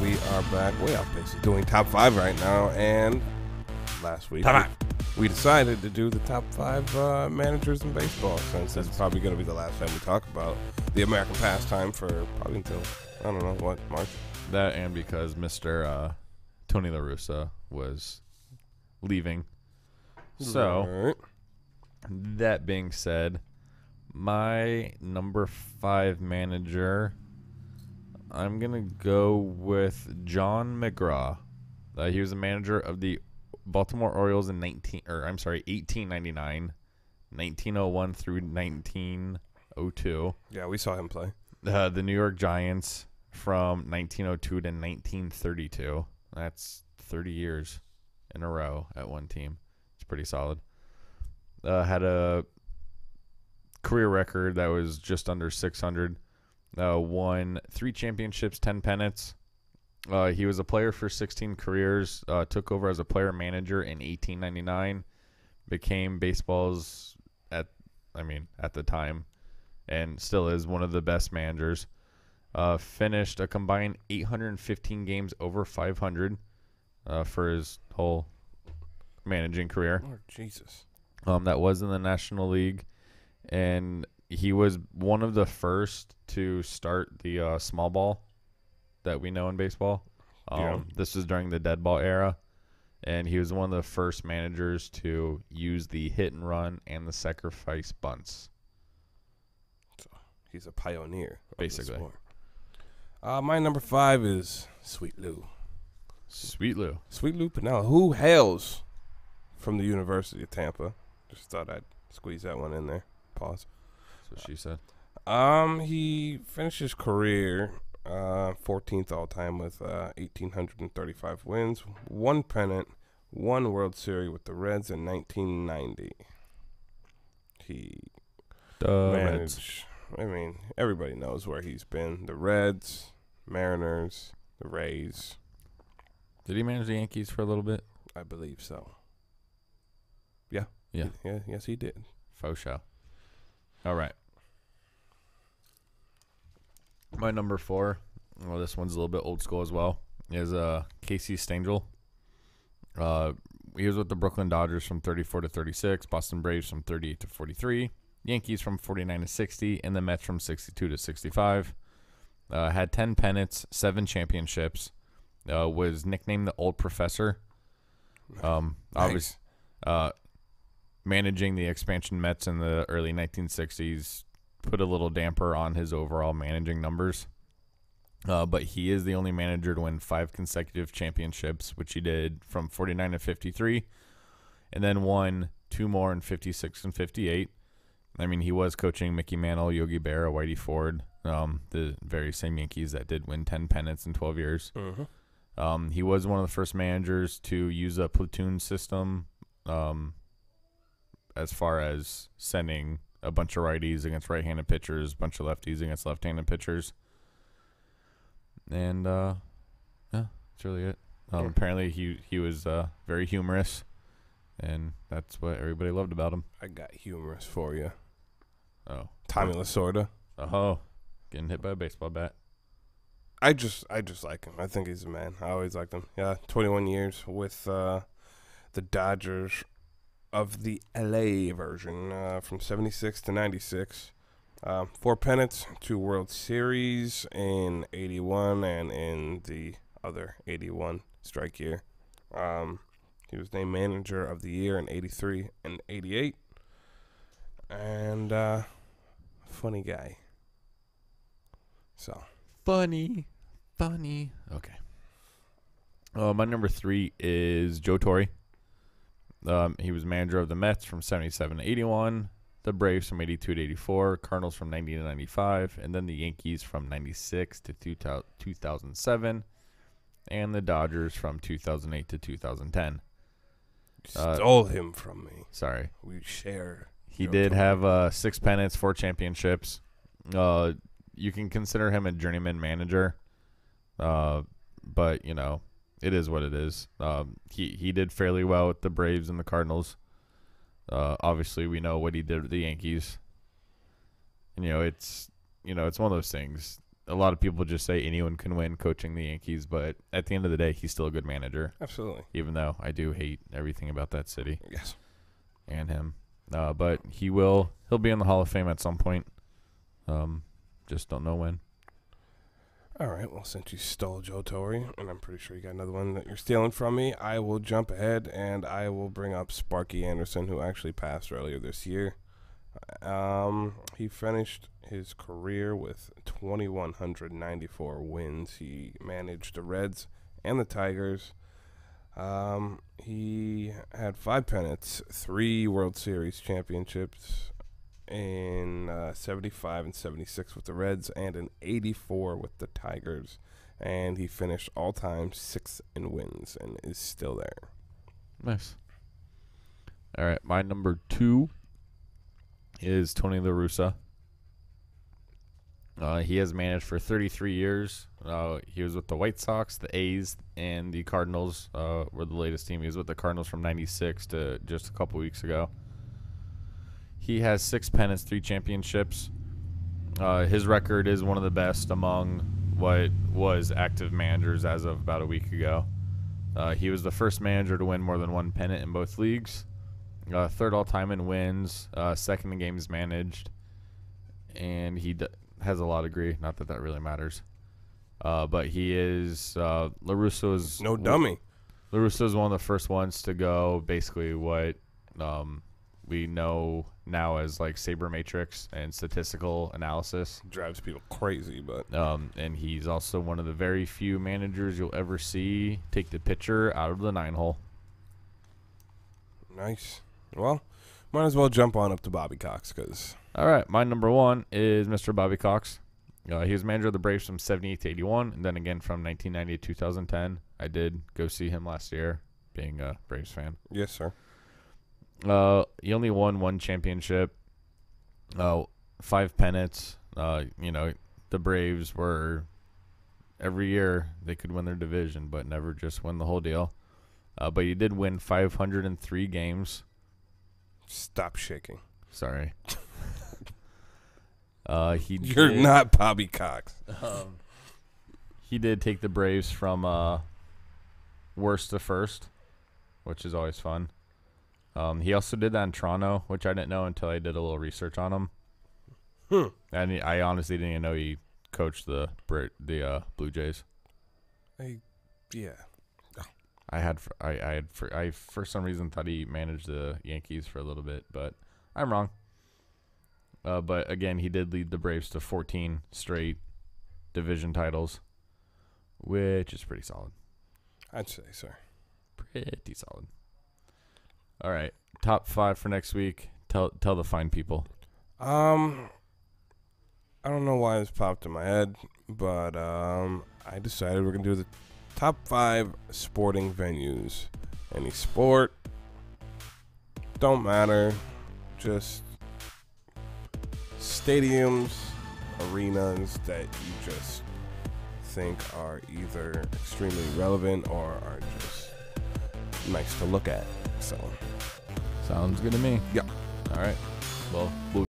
We are back. We are basically doing top 5 right now, and last week we decided to do the top 5 managers in baseball, since this is probably going to be the last time we talk about the American pastime for probably until, I don't know, what, March? That, and because Mr. Tony La Russa was leaving. So, that being said, my number 5 manager, I'm going to go with John McGraw. He was the manager of the Baltimore Orioles in 1899, 1901 through 1902. Yeah, we saw him play. The New York Giants from 1902 to 1932. That's 30 years in a row at one team. It's pretty solid. Had a career record that was just under 600. Won 3 championships, 10 pennants. He was a player for 16 careers. Took over as a player manager in 1899. Became baseball's at the time, and still is one of the best managers. Finished a combined 815 games over 500 for his whole managing career. Oh, Jesus. That was in the National League, and he was one of the first to start the small ball that we know in baseball. This was during the dead ball era, and he was one of the first managers to use the hit and run and the sacrifice bunts. So he's a pioneer, basically. My number 5 is Sweet Lou. Sweet Lou Pinella, who hails from the University of Tampa. Just thought I'd squeeze that one in there. Pause. That's what she said. He finished his career 14th all time with 1,835 wins, 1 pennant, 1 World Series with the Reds in 1990. He managed. Reds. Everybody knows where he's been: the Reds, Mariners, the Rays. Did he manage the Yankees for a little bit? I believe so. Yeah. Yes, he did. Faux show. All right. My number 4, well, this one's a little bit old school as well, is Casey Stengel. He was with the Brooklyn Dodgers from 34 to 36, Boston Braves from 38 to 43, Yankees from 49 to 60, and the Mets from 62 to 65. Had 10 pennants, 7 championships. Was nicknamed the Old Professor. Nice. Managing the expansion Mets in the early 1960s put a little damper on his overall managing numbers. But he is the only manager to win 5 consecutive championships, which he did from 49 to 53, and then won 2 more in 56 and 58. He was coaching Mickey Mantle, Yogi Berra, Whitey Ford, the very same Yankees that did win 10 pennants in 12 years. Mm-hmm. He was one of the first managers to use a platoon system, as far as sending a bunch of righties against right-handed pitchers, a bunch of lefties against left-handed pitchers. And, yeah, that's really it. Apparently he was very humorous, and that's what everybody loved about him. I got humorous for you. Oh. Tommy Lasorda. Oh, getting hit by a baseball bat. I just like him. I think he's a man. I always liked him. Yeah, 21 years with the Dodgers of the LA version, from 76 to 96. 4 pennants, 2 World Series in 81 and in the other 81 strike year. He was named manager of the year in 83 and 88. And funny guy. So funny. Okay. My number 3 is Joe Torre. He was manager of the Mets from 77 to 81, the Braves from 82 to 84, Cardinals from 90 to 95, and then the Yankees from 96 to 2007, and the Dodgers from 2008 to 2010. Stole him from me. Sorry. We share. He did have 6 pennants, 4 championships. You can consider him a journeyman manager, but, it is what it is. He did fairly well with the Braves and the Cardinals. Obviously, we know what he did with the Yankees. And, it's one of those things. a lot of people just say anyone can win coaching the Yankees, but at the end of the day, he's still a good manager. Absolutely. Even though I do hate everything about that city. Yes. And him. But he'll be in the Hall of Fame at some point. Just don't know when. All right, well, since you stole Joe Torre, and I'm pretty sure you got another one that you're stealing from me, I will jump ahead, and I will bring up Sparky Anderson, who actually passed earlier this year. He finished his career with 2,194 wins. He managed the Reds and the Tigers. He had 5 pennants, 3 World Series championships, in 75 and 76 with the Reds, and in 84 with the Tigers, and he finished all time 6 in wins and is still there. Nice. All right, my number 2 is Tony La Russa. He has managed for 33 years. He was with the White Sox, the A's, and the Cardinals were the latest team. He was with the Cardinals from 96 to just a couple weeks ago. He has 6 pennants, 3 championships. His record is one of the best among what was active managers as of about a week ago. He was the first manager to win more than 1 pennant in both leagues. 3rd all-time in wins, 2nd in games managed, and he has a law degree. Not that that really matters. But he is La Russa is no dummy. La Russa is one of the first ones to go basically what we know now as like sabermetrics and statistical analysis. Drives people crazy, but and he's also one of the very few managers you'll ever see take the pitcher out of the 9-hole. Nice. Well, might as well jump on up to Bobby Cox, because All right, my number 1 is Mr. Bobby Cox. He was manager of the Braves from 78 to 81, and then again from 1990 to 2010. I did go see him last year, being a Braves fan. yes, sir. He only won 1 championship, 5 pennants. The Braves were every year they could win their division, but never just win the whole deal. But he did win 503 games. Stop shaking. Sorry. You're not Bobby Cox. He did take the Braves from worst to first, which is always fun. He also did that in Toronto, which I didn't know until I did a little research on him. And I honestly didn't even know he coached the Blue Jays. Yeah. I for some reason thought he managed the Yankees for a little bit, but I'm wrong. But again, he did lead the Braves to 14 straight division titles, which is pretty solid. I'd say, sir. Pretty solid. All right, top 5 for next week. Tell the fine people. I don't know why this popped in my head, but I decided we're gonna do the top 5 sporting venues. Any sport, don't matter, just stadiums, arenas that you just think are either extremely relevant or are just nice to look at. So Sounds good to me. yeah. All right. Well,